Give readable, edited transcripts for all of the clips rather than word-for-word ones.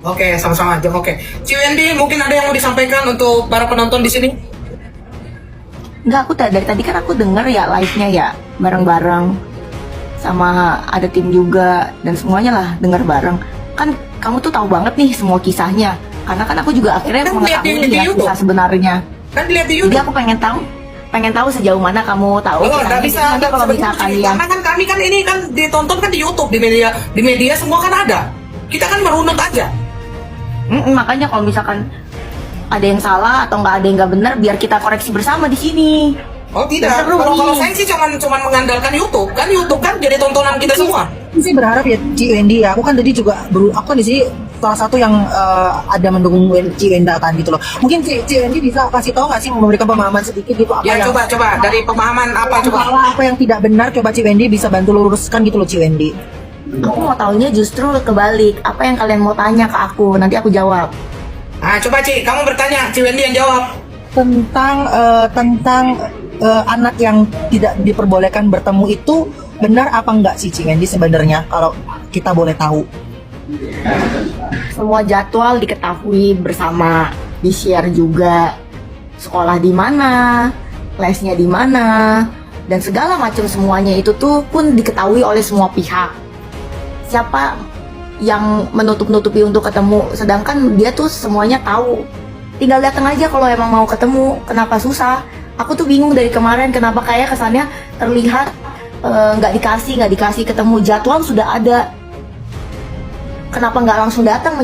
Oke, sama-sama aja. Oke. Ci Wendy, mungkin ada yang mau disampaikan untuk para penonton di sini? Enggak, aku dari tadi kan aku denger ya live-nya ya bareng-bareng sama ada tim juga dan semuanya lah denger bareng. Kan kamu tuh tahu banget nih semua kisahnya. Karena kan aku juga akhirnya Kan lihat mengetahui di ya YouTube. kisah sebenarnya. Kan dilihat di Jadi YouTube. aku pengen tahu sejauh mana kamu tahu Oh, kisahnya. nggak bisa. Jadi nanti kalau seperti misalkan itu. yang Karena kan kami kan ini kan ditonton kan di YouTube, di media semua kan ada. Kita kan merunut aja. makanya kalau misalkan ada yang salah atau nggak ada yang nggak benar, biar kita koreksi bersama di sini. Oh tidak. Seru Kalau nih. saya sih cuman mengandalkan YouTube. Kan YouTube kan jadi tontonan kita semua. Aku sih berharap ya Ci Wendy ya. Aku kan tadi juga aku kan di sini salah satu yang ada mendukung Ci Wendy kan gitu loh. Mungkin Ci Wendy bisa kasih tahu nggak sih, memberikan pemahaman sedikit gitu apa Ya yang coba dari pemahaman apa coba. salah, apa yang tidak benar, coba Ci Wendy bisa bantu luruskan gitu loh Ci Wendy. Aku mau taunya justru kebalik. Apa yang kalian mau tanya ke aku? Nanti aku jawab. Ah coba Ci, kamu bertanya, Ci Wendy yang jawab. Tentang anak yang tidak diperbolehkan bertemu itu benar apa enggak sih Ci Wendy sebenarnya, kalau kita boleh tahu? Semua jadwal diketahui bersama, di-share juga. Sekolah di mana, lesnya di mana, dan segala macam semuanya itu tuh pun diketahui oleh semua pihak. Siapa yang menutup-nutupi untuk ketemu, sedangkan dia tuh semuanya tahu. Tinggal datang aja kalau emang mau ketemu. Kenapa susah? Aku tuh bingung dari kemarin kenapa kayak kesannya terlihat nggak dikasih ketemu. Jadwal sudah ada, kenapa nggak langsung datang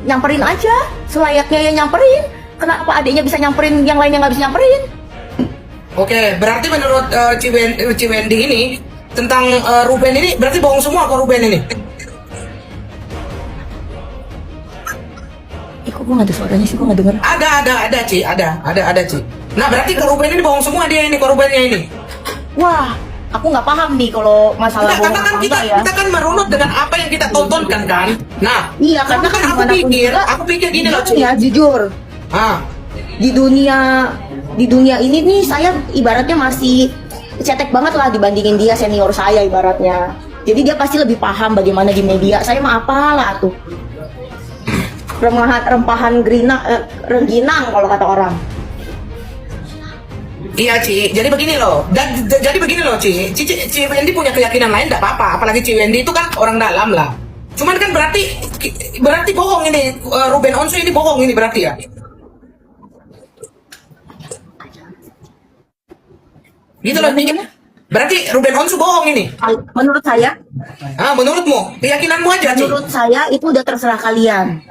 nyamperin aja selayaknya ya nyamperin. Kenapa adiknya bisa nyamperin, yang lainnya nggak bisa nyamperin? Oke, berarti menurut Ci Wendy ini tentang Ruben ini berarti bohong semua ke Ruben ini. Kok gue nggak ada suaranya sih, gue nggak denger. Ada Ci, ada Ci. Nah berarti ke Ruben ini bohong semua dia ini, ke Rubennya ini. Wah, aku nggak paham nih kalau masalah Enggak, bohong karena kan apa kita enggak ya. kita kan merunut dengan apa yang kita tontonkan kan. Nah, Iya, karena kan aku dimanapun pikir, juga, aku pikir gini loh Ci. ya jujur, Ah, di dunia ini nih saya ibaratnya masih cetek banget lah dibandingin dia senior saya ibaratnya. Jadi dia pasti lebih paham bagaimana di media. Saya mah apalah tuh. Rempahan rengginang kalau kata orang. iya Ci. Jadi begini loh. Jadi begini loh Ci Wendy punya keyakinan lain enggak apa-apa. Apalagi Ci Wendy itu kan orang dalam lah. Cuman kan berarti bohong ini, Ruben Onsu ini bohong ini berarti ya. Gitu loh. Berarti Ruben Onsu bohong ini. Menurut saya, Ah, menurutmu? Keyakinanmu aja, Ci. menurut saya itu udah terserah kalian.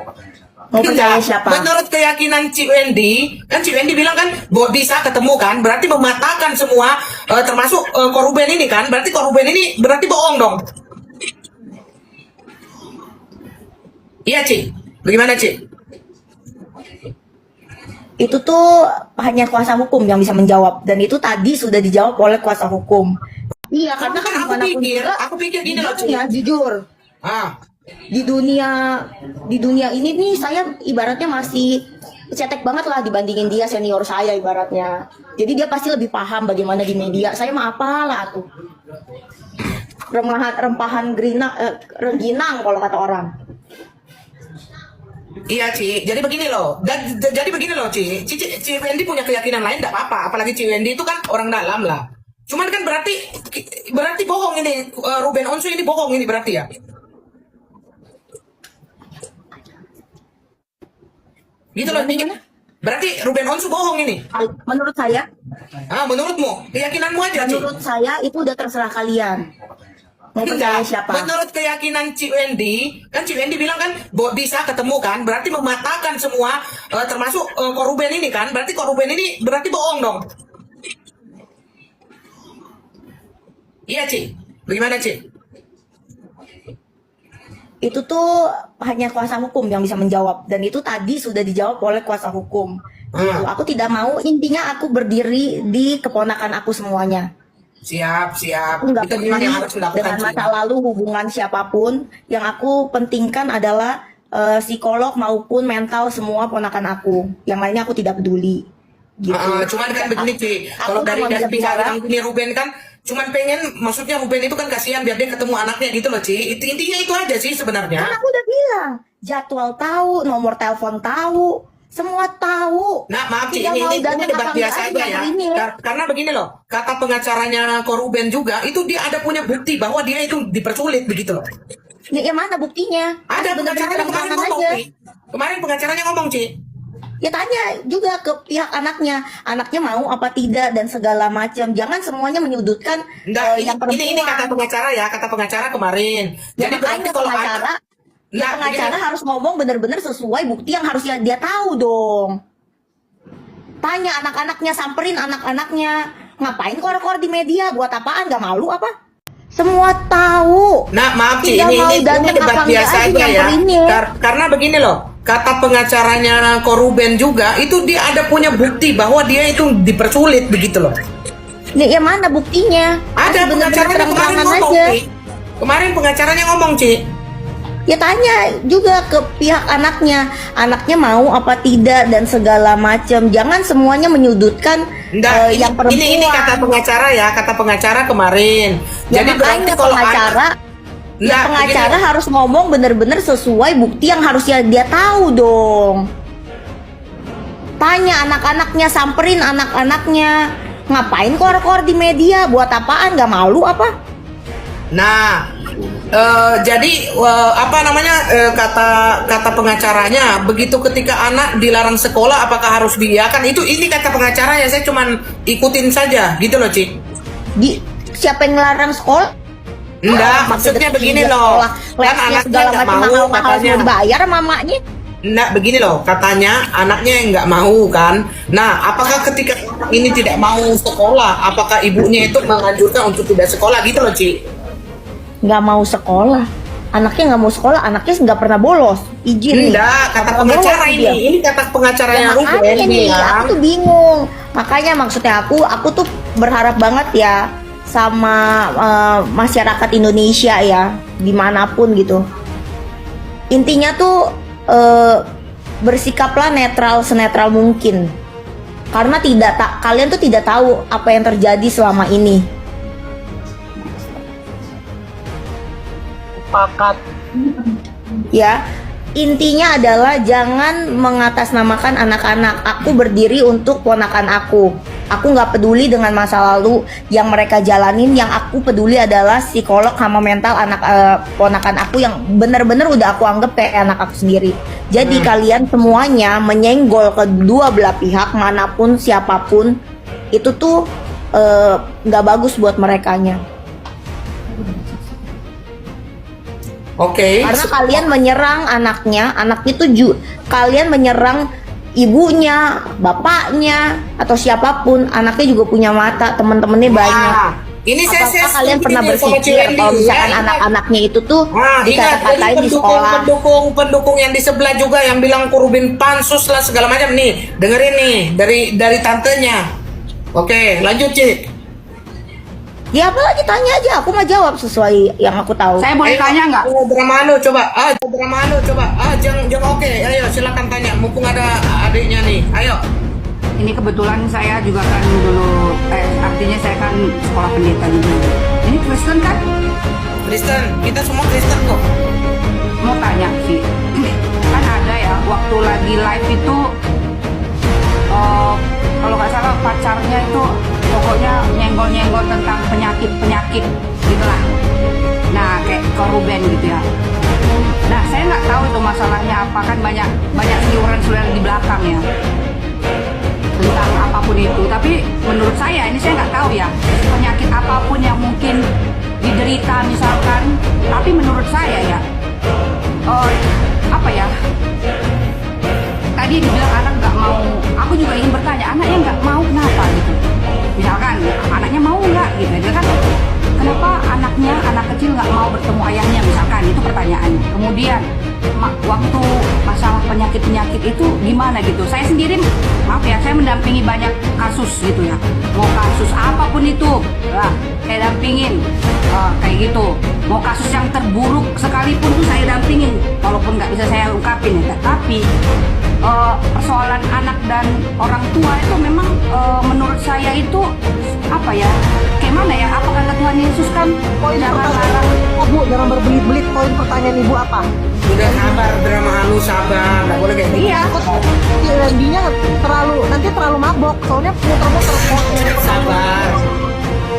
Mau percaya Enggak. siapa? Menurut keyakinan Ci Wendy, kan Ci Wendy bilang kan bisa ketemu kan, berarti mematahkan semua termasuk Koruben ini kan, berarti Koruben ini berarti bohong dong. Iya Ci, bagaimana Ci? Itu tuh hanya kuasa hukum yang bisa menjawab, dan itu tadi sudah dijawab oleh kuasa hukum. Iya, karena kan dimanapun juga, aku pikir gini loh Ci. ya jujur, Ah, di dunia ini nih saya ibaratnya masih cetek banget lah dibandingin dia senior saya ibaratnya. Jadi dia pasti lebih paham bagaimana di media. Saya mah apalah tuh. Rempahan rengginang kalau kata orang. iya Ci. Jadi begini loh. Jadi begini loh Ci. Ci Wendy punya keyakinan lain enggak apa-apa. Apalagi Ci Wendy itu kan orang dalam lah. Cuman kan berarti bohong ini, Ruben Onsu ini bohong ini berarti ya. Gitu loh. Berarti Ruben Onsu bohong ini. Menurut saya, Ah, menurutmu? Keyakinanmu aja, Ci. menurut saya itu udah terserah kalian. Mau percaya Enggak. siapa? Menurut keyakinan Ci Wendy, kan Ci Wendy bilang kan bisa ketemu kan, berarti mematahkan semua termasuk Koruben ini kan, berarti Koruben ini berarti bohong dong. Iya Ci, bagaimana Ci? Itu tuh hanya kuasa hukum yang bisa menjawab, dan itu tadi sudah dijawab oleh kuasa hukum. Gitu. Aku tidak mau, intinya aku berdiri di keponakan aku semuanya. Siap. Aku nggak Itu memang peduli yang harus dilakukan dengan Ci. masa lalu hubungan siapapun. Yang aku pentingkan adalah psikolog maupun mental semua ponakan aku. Yang lainnya aku tidak peduli. Gitu. Cuman kan begini Ci, kalau Aku dari cuma bisa pihak bicara. yang ini Ruben kan, Cuman pengen, maksudnya Ruben itu kan kasihan biar dia ketemu anaknya gitu loh, Ci. Intinya itu aja sih sebenarnya. Kan aku udah bilang, jadwal tahu, nomor telepon tahu, semua tahu. Nah, maaf Ci, Tinggal mau ini dandan debat apa biasa enggak aja ya. ini. Karena begini loh, kata pengacaranya Ko Ruben juga, itu dia ada punya bukti bahwa dia itu dipersulit begitu loh. Ya mana buktinya? Ada Bener-bener pengacaranya kemarin terang-terangan ngomong, aja. Ci. Kemarin pengacaranya ngomong, Ci. Ya tanya juga ke pihak anaknya mau apa tidak dan segala macam. Jangan semuanya menyudutkan Enggak, yang perempuan. ini kata pengacara ya, kata pengacara kemarin. Ya Jadi berarti makanya kalau pengacara, Nah, pengacara begini. harus ngomong benar-benar sesuai bukti yang harusnya dia tahu dong. Tanya anak-anaknya, samperin anak-anaknya. Ngapain keluar-keluar di media? Buat apaan? Gak malu apa? Semua tahu. Nah, maaf Ci, Tinggal mau ini dandan debat apa enggak biasa aja aja ya. nyamperinnya. Karena begini loh, kata pengacaranya Ko Ruben juga, itu dia ada punya bukti bahwa dia itu dipersulit begitu loh. Ya mana buktinya? Ada Bener-bener pengacaranya kemarin terang-terangan ngomong, aja. Ci. Kemarin pengacaranya ngomong, Ci. Ya tanya juga ke pihak anaknya mau apa tidak dan segala macam. Jangan semuanya menyudutkan Enggak, yang perempuan. ini kata pengacara ya, kata pengacara kemarin. Ya Jadi berarti makanya kalau pengacara, Enggak, pengacara begini. harus ngomong bener-bener sesuai bukti yang harusnya dia tahu dong. Tanya anak-anaknya, samperin anak-anaknya. Ngapain keluar-keluar di media? Buat apaan? Gak malu apa? Nah, jadi apa namanya kata pengacaranya begitu ketika anak dilarang sekolah apakah harus diiakan? Ini kata pengacara ya, saya cuman ikutin saja gitu loh, Ci. Siapa yang ngelarang sekolah? Enggak, maksudnya begini loh. Kan Lesnya anaknya segala nggak macam mau mahal-mahal katanya. semua dibayar sama mamanya. Enggak, begini loh, katanya anaknya yang nggak mau kan. Nah, apakah ketika anak ini tidak mau sekolah, apakah ibunya itu menganjurkan untuk tidak sekolah gitu loh, Ci? Nggak mau sekolah, anaknya nggak mau sekolah, anaknya nggak pernah bolos izin. Enggak, kata Nggak pengacara bolos ini. dia. Ini kata pengacaranya Ya, Ruben makanya nih, bilang. aku tuh bingung. Makanya maksudnya aku tuh berharap banget ya sama masyarakat Indonesia ya, dimanapun gitu. Intinya tuh bersikaplah netral senetral mungkin. Karena kalian tuh tidak tahu apa yang terjadi selama ini. Sepakat. Ya, intinya adalah jangan mengatasnamakan anak-anak. Aku berdiri untuk ponakan aku. Aku nggak peduli dengan masa lalu yang mereka jalanin. Yang aku peduli adalah psikolog sama mental ponakan aku yang bener-bener udah aku anggap kayak anak aku sendiri. Jadi kalian semuanya menyenggol kedua belah pihak manapun siapapun itu tuh nggak bagus buat merekanya. Oke. Karena kalian menyerang anaknya tuh kalian menyerang ibunya, bapaknya, atau siapapun. Anaknya juga punya mata, teman-temannya banyak. Nah, ini saya Apakah kalian setuju pernah nih sama berpikir Cirendi, kalau misalkan ya, anak-anaknya itu tuh Nah, ingat, jadi dikata-katain di sekolah? pendukung yang di sebelah juga yang bilang Ko Ruben pansus lah segala macam nih. Dengerin nih dari tantenya. Oke, lanjut, Ci. Ya apalagi tanya aja, aku mah jawab sesuai yang aku tahu. Saya boleh tanya nggak? Dramano coba. Dramano coba. Jangan oke. Ayo silakan tanya. Mumpung ada adiknya nih. Ayo. Ini kebetulan saya juga kan dulu, artinya saya kan sekolah pendeta juga. Ini Kristen kan? Kristen, kita semua Kristen kok. Mau tanya sih, kan ada ya waktu lagi live itu, kalau nggak salah pacarnya itu pokoknya nyenggol-nyenggol tentang penyakit-penyakit gitu lah. Nah kayak Ko Ruben gitu ya. Nah saya nggak tahu itu masalahnya apa, kan banyak seliuran-seliuran di belakang ya tentang apapun itu. Tapi menurut saya ini saya nggak tahu ya penyakit apapun yang mungkin diderita misalkan. Tapi menurut saya ya apa ya, tadi dibilang anak nggak mau. Aku juga ingin bertanya, anaknya nggak mau kenapa gitu? Misalkan anaknya mau nggak gitu aja kan? Kenapa anak kecil nggak mau bertemu ayahnya misalkan? Itu pertanyaannya. Kemudian waktu masalah penyakit itu gimana gitu? Saya sendiri, maaf ya, saya mendampingi banyak kasus gitu ya. Mau kasus apapun itu, lah, saya dampingin kayak gitu. Mau kasus yang terburuk sekalipun tuh saya dampingin, walaupun nggak bisa saya ungkapin ya. Tapi persoalan anak dan orang tua itu memang menurut saya itu apa ya? kayak mana ya? Apa kata Tuhan Yesus kan? Poin Jangan pertanyaan marah. Bu, jangan berbelit-belit. Poin pertanyaan Ibu apa? Udah sabar, drama halus sabar, nggak boleh kayak gitu. Iya. Si Wendy-nya terlalu mabok. Soalnya muter-muter. Sabar,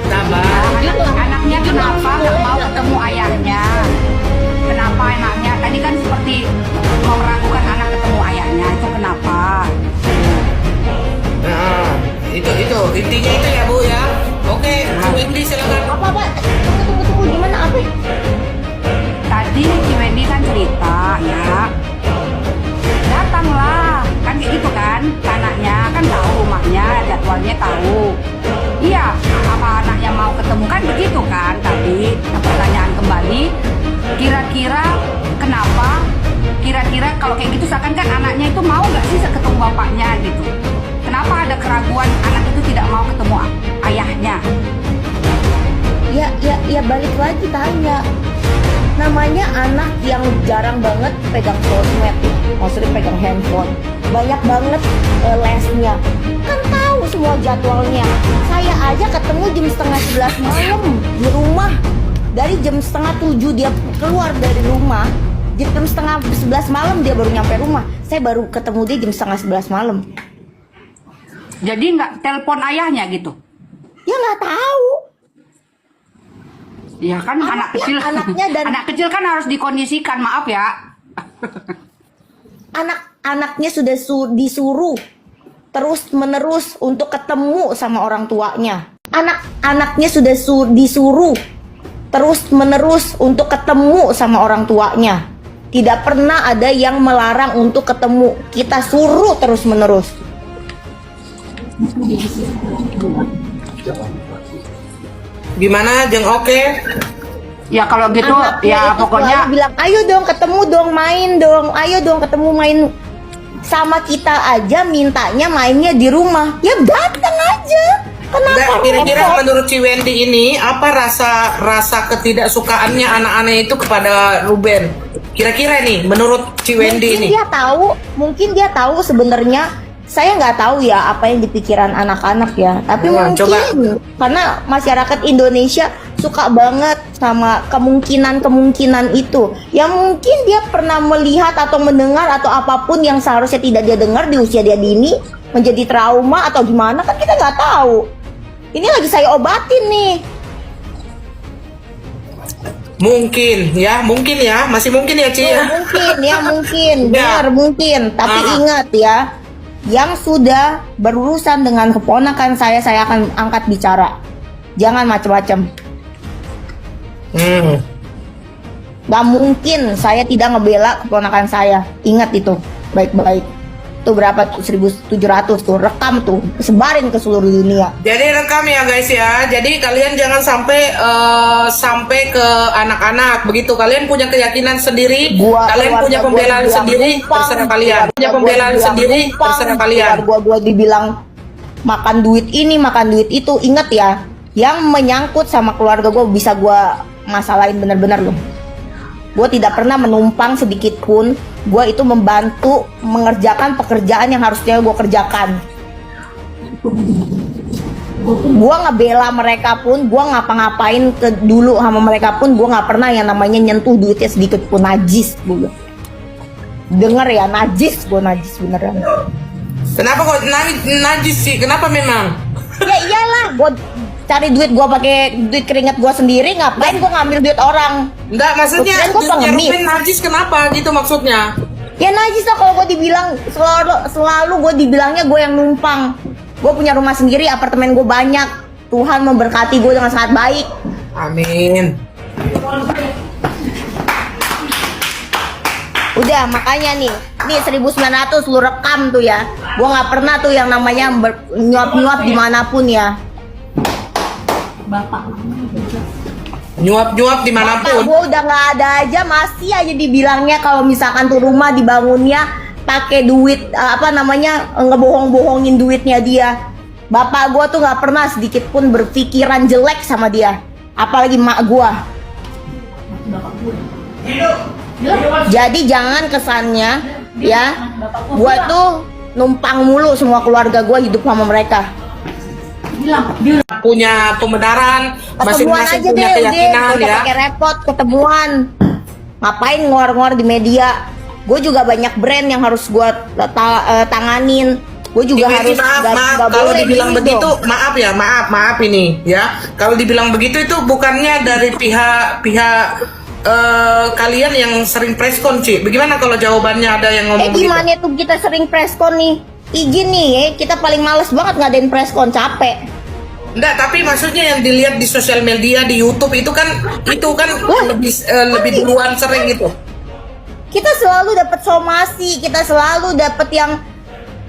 sabar. Anaknya kenapa nggak mau ketemu ayahnya? Kenapa anaknya? Tadi kan seperti mau meragukan anak ketemu ayahnya. Itu kenapa? Nah, itu intinya itu ya Bu ya. Oke, Bu Wendy silakan. Apa Pak? Tunggu gimana apa? Tadi si Wendy kan cerita ya. Datanglah, kan kayak gitu kan? Anaknya kan tahu rumahnya, jadwalnya tahu. Iya, apa anaknya mau ketemu kan begitu kan tadi? Nah, pertanyaan kembali, kira-kira kenapa? Kira-kira kalau kayak gitu seakan kan anaknya itu mau nggak sih ketemu bapaknya gitu? Kenapa ada keraguan anak itu tidak mau ketemu ayahnya? Ya balik lagi tanya. Namanya anak yang jarang banget pegang sosmed, maksudnya pegang handphone. Banyak banget lesnya. Kan tahu semua jadwalnya. Saya aja ketemu jam setengah 11 malam di rumah. Dari jam setengah 7 dia keluar dari rumah. Jam setengah 11 malam dia baru nyampe rumah. Saya baru ketemu dia jam setengah 11 malam. Jadi nggak telepon ayahnya gitu? Ya nggak tahu. Ya kan anak kecil kan harus dikondisikan, maaf ya. Anaknya sudah disuruh terus menerus untuk ketemu sama orang tuanya. Anaknya sudah disuruh terus menerus untuk ketemu sama orang tuanya. Tidak pernah ada yang melarang untuk ketemu. Kita suruh terus menerus. Gimana Jeng oke? Ya kalau gitu Anaknya ya itu pokoknya selalu bilang, ayo dong ketemu dong, main dong, ayo dong ketemu main. Sama kita aja mintanya mainnya di rumah. Ya datang aja. Kenapa? Enggak, kira-kira repot? menurut Ci Wendy ini apa rasa ketidaksukaannya anak-anak itu kepada Ruben? Kira-kira nih menurut Ci Wendy ini. Mungkin dia tahu sebenarnya. Saya nggak tahu ya apa yang di pikiran anak-anak ya. Tapi Nah, mungkin coba. karena masyarakat Indonesia suka banget sama kemungkinan itu. Ya mungkin dia pernah melihat atau mendengar atau apapun yang seharusnya tidak dia dengar di usia dia dini, menjadi trauma atau gimana, kan kita nggak tahu. Ini lagi saya obatin nih. Mungkin ya, masih mungkin ya Ci ya. Mungkin, Ya. benar mungkin. Tapi ingat ya, yang sudah berurusan dengan keponakan saya akan angkat bicara. Jangan macam-macam. Gak mungkin saya tidak ngebela keponakan saya. Ingat itu, baik-baik. Itu berapa tuh? 1.700 tuh, rekam tuh, sebarin ke seluruh dunia. Jadi rekam ya guys ya. Jadi kalian jangan sampai ke anak-anak begitu. Kalian punya keyakinan sendiri. Kalian punya pembelaan sendiri. Terserah kalian. Punya pembelaan sendiri. Terserah kalian. Gua dibilang makan duit ini, makan duit itu. Ingat ya, yang menyangkut sama keluarga gue bisa gue masalahin bener-bener loh. Gue tidak pernah menumpang sedikit pun. Gue itu membantu mengerjakan pekerjaan yang harusnya gue kerjakan. Gue ngebela mereka pun, gue ngapa-ngapain dulu sama mereka pun, gue nggak pernah yang namanya nyentuh duitnya sedikit pun. Najis gue. Denger ya, najis beneran. Kenapa kok najis sih? Kenapa memang? Ya iyalah, gue cari duit gue pakai duit keringat gue sendiri, ngapain gue ngambil duit orang? Enggak, maksudnya Kirain gua duitnya pengemis. Ruben najis kenapa gitu maksudnya? Ya najis lah kalau gue dibilang, selalu gue dibilangnya gue yang numpang. Gue punya rumah sendiri, apartemen gue banyak. Tuhan memberkati gue dengan sangat baik. Amin. Udah, makanya nih 1.900 lu rekam tuh ya. Gue nggak pernah tuh yang namanya nyuap-nyuap dimanapun ya. Nyuap-nyuap dimanapun. Gue udah nggak ada aja, masih aja dibilangnya kalau misalkan tuh rumah dibangunnya pakai duit ngebohong-bohongin duitnya dia. Bapak gue tuh nggak pernah sedikit pun berpikiran jelek sama dia, apalagi mak gue. Jadi jangan kesannya ya, gue tuh numpang mulu semua keluarga gue hidup sama mereka. punya pembenaran, Ketemuan masing-masing aja punya deh, keyakinan udah ya. pakai repot ketemuan. Ngapain ngor-ngor di media? Gue juga banyak brand yang harus gue tanganin. Gue juga Ini harus maaf, nggak kalau boleh dibilang gini begitu, dong. maaf ini ya. Kalau dibilang begitu itu bukannya dari pihak kalian yang sering preskon, Ci. Bagaimana kalau jawabannya ada yang ngomong begitu? Gimana tuh kita sering preskon nih? Izin nih ya, kita paling males banget ngadain preskon, capek. Enggak, tapi maksudnya yang dilihat di sosial media, di YouTube itu kan lebih duluan sering gitu. Kita selalu dapat somasi, kita selalu dapat yang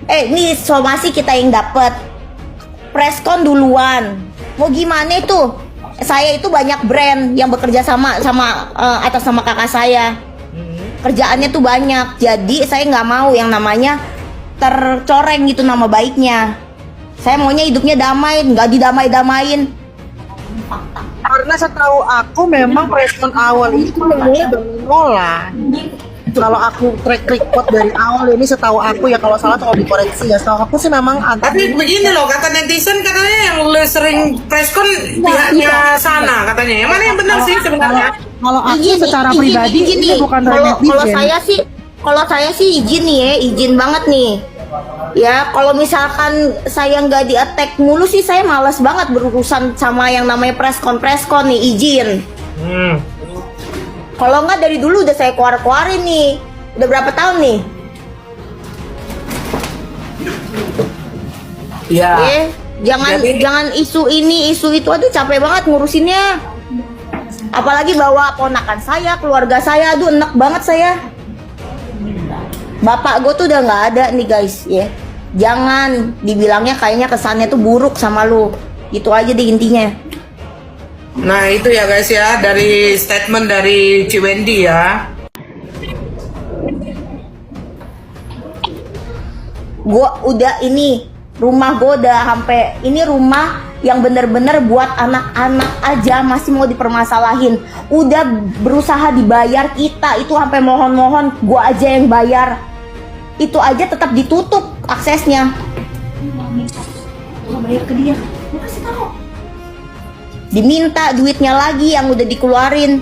ini somasi kita yang dapat. Preskon duluan. Mau gimana itu? Saya itu banyak brand yang bekerja sama atas nama kakak saya. Kerjaannya tuh banyak. Jadi saya nggak mau yang namanya tercoreng gitu nama baiknya. Saya maunya hidupnya damai, nggak didamai-damain. Karena setahu aku memang preskon awal itu memangnya Dola. Kalau aku track record dari awal ini setahu aku ya, kalau salah kalau dikoreksi ya. Setahu aku sih memang Tapi begini loh, kata netizen katanya yang sering preskon pihaknya sana katanya. Yang mana yang benar sih sebenarnya? kalau aku Izin nih, secara izin pribadi nih, izin ini nih. bukan dari Kalau netizen. kalau saya sih izin nih ya, izin banget nih. Ya, kalau misalkan saya nggak di attack mulu sih, saya malas banget berurusan sama yang namanya preskon nih, izin. Kalau nggak dari dulu udah saya keluarin nih. Udah berapa tahun nih? Iya. Jangan isu ini, isu itu, aduh capek banget ngurusinnya. Apalagi bawa ponakan saya, keluarga saya, aduh enak banget saya. Bapak gue tuh udah nggak ada nih guys, ya. Jangan dibilangnya kayaknya kesannya tuh buruk sama lu. Itu aja deh intinya. Nah itu ya guys ya, dari statement dari Ci Wendy ya. Gue udah rumah gue udah sampai ini rumah yang bener-bener buat anak-anak aja masih mau dipermasalahin. Udah berusaha dibayar kita itu sampai mohon-mohon gue aja yang bayar. Itu aja tetap ditutup aksesnya. Bayar ke dia. Diminta duitnya lagi yang udah dikeluarin.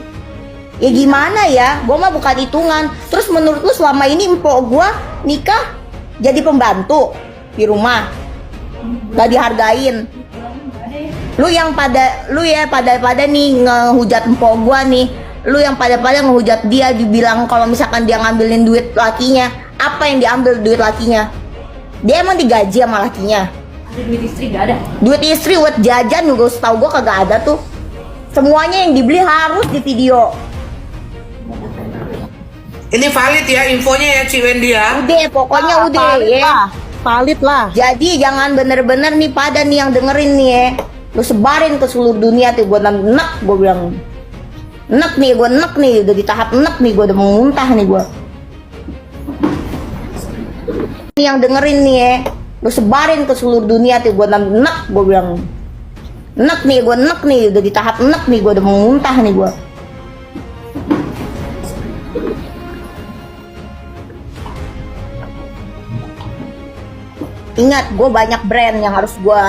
Ya gimana ya, gue mah bukan hitungan. Terus menurut lu selama ini empok gue nikah jadi pembantu di rumah, gak dihargain. Lu yang pada nih ngehujat empok gue nih. Lu yang pada ngehujat dia, dibilang kalau misalkan dia ngambilin duit lakinya. Apa yang diambil duit lakinya? Dia emang digaji sama lakinya? Duit istri gak ada. Duit istri buat jajan juga setahu gue kagak ada tuh. Semuanya yang dibeli harus di video. Ini valid ya infonya ya Ci Wendy ya. Udah pokoknya udah ya. Valid lah. Jadi jangan bener-bener nih pada nih yang dengerin nih ya. Lu sebarin ke seluruh dunia tuh, gue enek, gue bilang enek nih, gue enek nih, udah di tahap enek nih, gue udah mau muntah nih gue. Nih yang dengerin nih ya, lu sebarin ke seluruh dunia tuh, gue enek, gue bilang enek nih, gue enek nih, udah di tahap enek nih, gue udah mau muntah nih gue. Ingat, gue banyak brand yang harus gue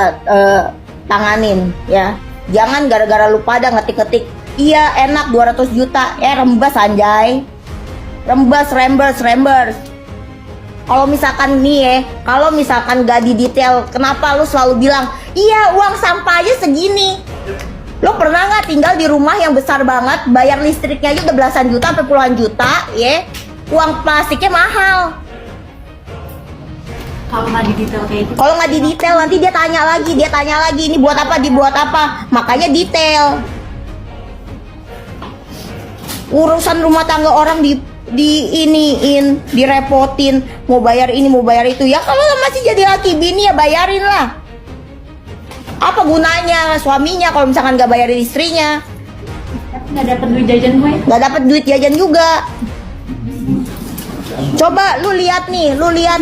tanganin ya. Jangan gara-gara lu pada ngetik-ngetik iya enak 200 juta, rembas anjay. Rembers. Kalau misalkan nih ya, kalau misalkan gak di detail, kenapa lu selalu bilang iya uang sampah aja segini? Lo pernah nggak tinggal di rumah yang besar banget, bayar listriknya aja udah belasan juta sampai puluhan juta ya? Uang plastiknya mahal. Kalau nggak didetail kayak gitu. Kalau nggak didetail nanti dia tanya lagi ini buat apa, dibuat apa. Makanya detail. Urusan rumah tangga orang direpotin, mau bayar ini mau bayar itu. Ya kalau masih jadi laki bini ya bayarin lah. Apa gunanya suaminya kalau misalkan nggak bayarin istrinya? Nggak dapet duit jajan gue. Nggak dapet duit jajan juga. Coba lu lihat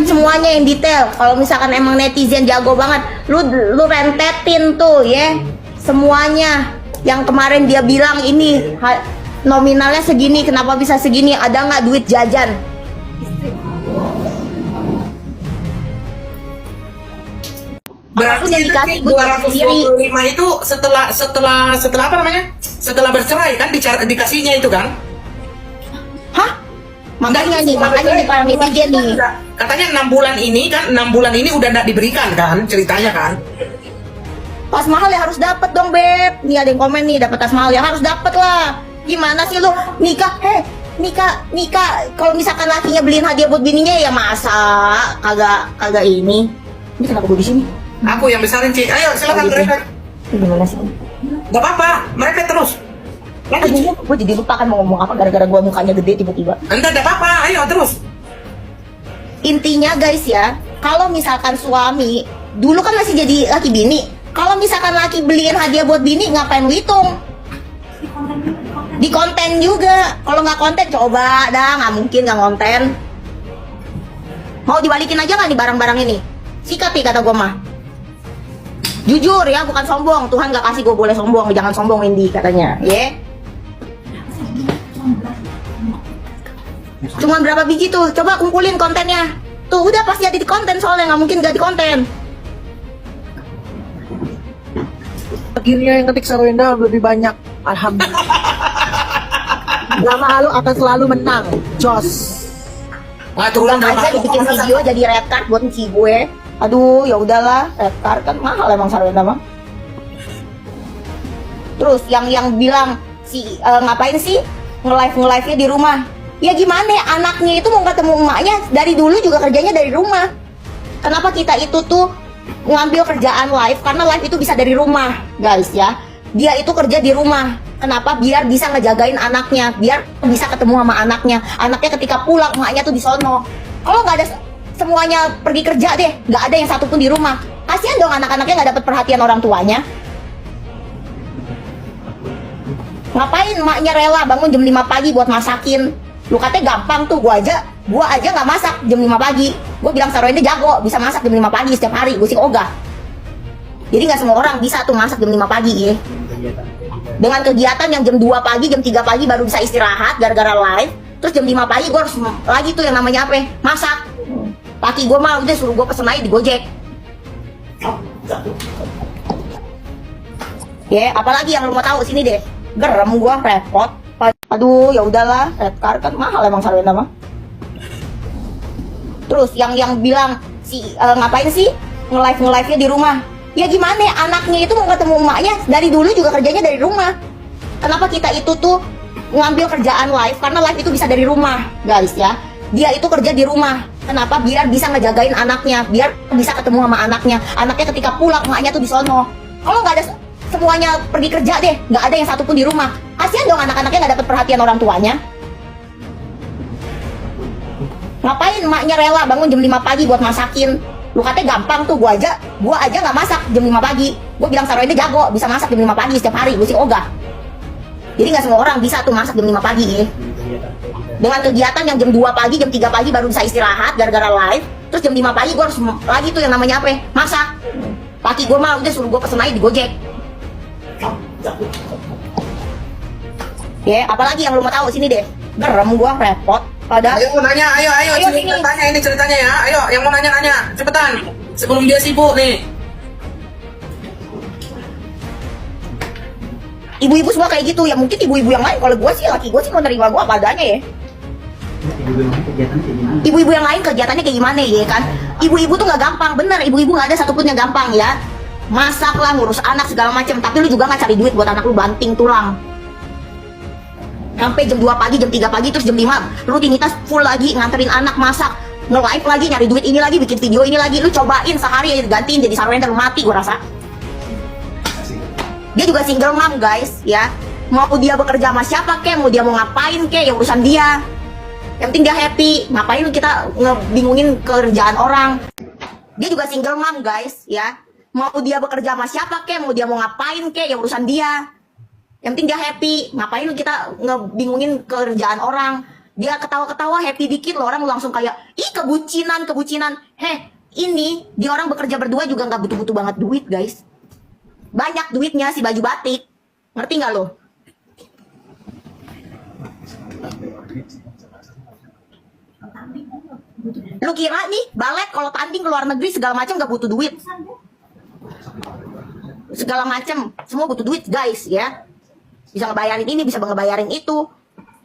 semuanya yang detail. Kalau misalkan emang netizen jago banget, lu rentetin tuh ya semuanya. Yang kemarin dia bilang ini nominalnya segini, kenapa bisa segini? Ada nggak duit jajan? apapun yang dikasih gue sendiri. 225 itu setelah apa namanya? Setelah bercerai kan dikasihnya itu kan? Hah? Makanya nih para netizen nih. Katanya 6 bulan ini kan 6 bulan ini udah nggak diberikan kan ceritanya kan? Tas mahal ya harus dapat dong beb. Nih ada yang komen nih dapat tas mahal ya harus dapat lah. Gimana sih lu nikah? Nikah. Kalau misalkan lakinya beliin hadiah buat bininya ya masa kagak ini. Ini kenapa gue di sini? Aku yang besarin Ci. Ayo silakan Oh, gitu. mereka. Gimana sih? Gak apa-apa, mereka terus. Lanjut. Aduh, gue jadi lupa kan mau ngomong apa gara-gara gue mukanya gede tiba-tiba. Entar gak apa-apa, ayo terus. Intinya guys ya, kalau misalkan suami dulu kan masih jadi laki bini. Kalau misalkan laki beliin hadiah buat bini, ngapain lu hitung? Di konten juga. Kalau nggak konten, coba dah, nggak mungkin nggak konten. Mau dibalikin aja nggak nih barang-barang ini? Sikat nih kata gue mah. Jujur ya, bukan sombong. Tuhan nggak kasih gue boleh sombong, jangan sombong Indi katanya, ya. Cuman berapa biji tuh? Coba kumpulin kontennya. Tuh udah pasti ada di konten soalnya nggak mungkin nggak di konten. Akhirnya yang ketik Sarwenda lebih banyak. Alhamdulillah. Drama Halu akan selalu menang. Jos. Nah, turunan Ulang aja dibikin video jadi red card buat si gue. Aduh, ya udahlah, red card kan mahal emang Sarwenda mah. Terus yang bilang ngapain sih nge-live-nya di rumah? Ya gimana ya, anaknya itu mau ketemu emaknya dari dulu juga kerjanya dari rumah. Kenapa kita itu tuh ngambil kerjaan live? Karena live itu bisa dari rumah, guys ya. Dia itu kerja di rumah. Kenapa? Biar bisa ngejagain anaknya, biar bisa ketemu sama anaknya. Anaknya ketika pulang, emaknya tuh di sono. Kalau nggak ada semuanya pergi kerja deh, nggak ada yang satupun di rumah. Kasihan dong anak-anaknya nggak dapat perhatian orang tuanya. Ngapain emaknya rela bangun jam 5 pagi buat masakin? Lu katanya gampang tuh, gua aja nggak masak jam 5 pagi. Gua bilang Sarwenda jago, bisa masak jam 5 pagi setiap hari, gue sih ogah. Jadi nggak semua orang bisa tuh masak jam 5 pagi ya. Dengan kegiatan yang jam 2 pagi, jam 3 pagi baru bisa istirahat gara-gara live. Terus jam 5 pagi gue harus lagi tuh yang namanya apa? Masak. Laki gue mah udah suruh gue pesen aja di Gojek. Ya, apalagi yang lu mau tahu sini deh. Gerem gue repot. Aduh, ya udahlah, red card kan mahal emang Sarwenda mah. Terus yang bilang ngapain sih nge-live-nya di rumah? Ya gimana ya, anaknya itu mau ketemu emaknya dari dulu juga kerjanya dari rumah. Kenapa kita itu tuh ngambil kerjaan live? Karena live itu bisa dari rumah, guys ya. Dia itu kerja di rumah. Kenapa? Biar bisa ngejagain anaknya, biar bisa ketemu sama anaknya. Anaknya ketika pulang, emaknya tuh di sono. Kalau nggak ada semuanya pergi kerja deh, nggak ada yang satupun di rumah. Kasihan dong anak-anaknya nggak dapat perhatian orang tuanya. Ngapain emaknya rela bangun jam 5 pagi buat masakin? Lu katanya gampang tuh, gua aja nggak masak jam 5 pagi. Gua bilang Sarwenda jago, bisa masak jam 5 pagi setiap hari, gue sih ogah. Jadi nggak semua orang bisa tuh masak jam 5 pagi ya. Dengan kegiatan yang jam 2 pagi, jam 3 pagi baru bisa istirahat gara-gara live. Terus jam 5 pagi gue harus lagi tuh yang namanya apa? Masak. Laki gue mah udah suruh gue pesen aja di Gojek. Ya, apalagi yang lu mau tahu sini deh. Gerem gue repot. Ayo mau nanya, ayo sini. ceritanya ya. Ayo, yang mau nanya cepetan. Sebelum dia sibuk nih. Ibu-ibu semua kayak gitu ya, mungkin ibu-ibu yang lain. Kalau gue sih, laki gue sih mau nerima gue apa adanya ya. Ibu-ibu yang lain kegiatannya kayak gimana ya kan? Ibu-ibu tuh nggak gampang, bener. Ibu-ibu nggak ada satupun yang gampang ya. Masak lah, ngurus anak segala macam. Tapi lu juga nggak cari duit buat anak lu, banting tulang. Sampai jam 2 pagi, jam 3 pagi, terus jam 5 rutinitas full lagi, nganterin anak, masak, nge-live lagi, nyari duit ini lagi, bikin video ini lagi. Lu cobain sehari gantiin jadi Sarwenda, lu mati gua rasa. Dia juga single mom guys ya. Mau dia bekerja sama siapa kek, mau dia mau ngapain kek, ya urusan dia. Yang penting dia happy. Ngapain kita ngebingungin kerjaan orang? Dia juga single mom guys ya. Mau dia bekerja sama siapa kek, mau dia mau ngapain kek, ya urusan dia. Yang penting dia happy. Ngapain kita ngebingungin kerjaan orang? Dia ketawa-ketawa happy dikit loh, orang langsung kayak ih kebucinan. Ini dia orang bekerja berdua juga nggak butuh-butuh banget duit guys. Banyak duitnya si baju batik. Ngerti nggak lo? Lu kira nih balet kalau tanding ke luar negeri segala macam nggak butuh duit? segala macem, semua butuh duit guys ya. Bisa ngebayarin ini, bisa ngebayarin itu.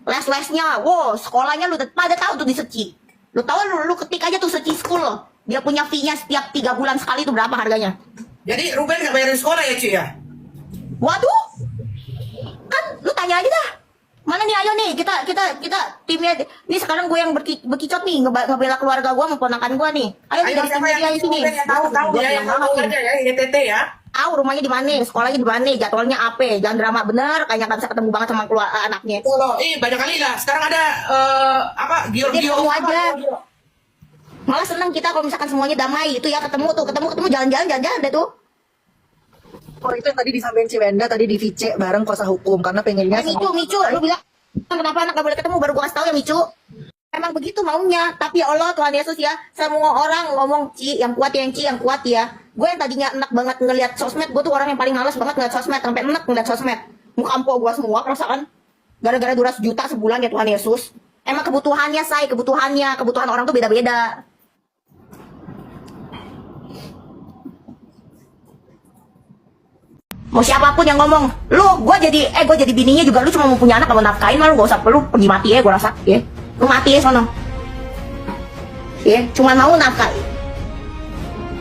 Les-lesnya, wow, sekolahnya lu pada tahu tuh di Seci. Lu tahu lu ketik aja tuh Seci School loh. Dia punya fee-nya setiap 3 bulan sekali itu berapa harganya? Jadi Ruben nggak bayarin sekolah ya Ci ya? Waduh, kan lu tanya aja dah. Mana nih, ayo nih, kita timnya. Ini sekarang gue yang berkicot nih, ngebela keluarga gue, memponakan gue nih. Ayo Ayo dari siapa yang sini sini. Ruben yang tahu ya, yang tahu aja ya, YTT ya. Tahu rumahnya di mana, sekolahnya di mana, jadwalnya apa, jangan drama bener, kayaknya nggak bisa ketemu banget sama keluarga anaknya. Kalau banyak kali lah. Sekarang ada apa? Dia Giorgio ketemu aja. Malah seneng kita kalau misalkan semuanya damai itu ya, ketemu jalan-jalan deh tuh. Oh itu yang tadi disampaikan si Wenda tadi di VC bareng kuasa hukum karena pengennya Micu, lu bilang kenapa anak gak boleh ketemu, baru gua kasih tahu ya Micu. Emang begitu maunya, tapi ya Allah Tuhan Yesus ya, semua orang ngomong Ci yang kuat ya, Ci yang kuat ya. Gue yang tadinya enak banget ngeliat sosmed, gue tuh orang yang paling males banget ngeliat sosmed, sampai enak ngeliat sosmed. Muka empok gue semua perasaan, gara-gara 200 juta sebulan ya Tuhan Yesus. Emang kebutuhannya kebutuhan orang tuh beda-beda. Mau siapapun yang ngomong, gue jadi bininya juga, lu cuma mau punya anak, gak mau nafkain, lu gak usah, lu pergi mati ya, gue rasa, ya. Lu mati ya sono. Ya, cuma mau nafkain.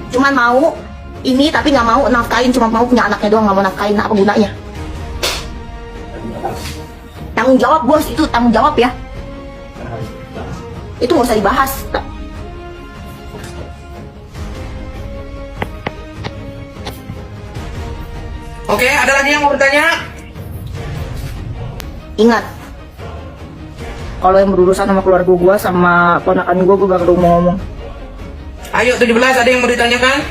Cuma mau ini tapi nggak mau nafkain, cuma mau punya anaknya doang, nggak mau nafkain, apa gunanya? Tanggung jawab bos, itu tanggung jawab ya. Itu nggak usah dibahas. Oke, ada lagi yang mau bertanya? Ingat, kalau yang berurusan sama keluarga gue, sama ponakan gue gak perlu ngomong. Ayo 17, ada yang mau ditanyakan?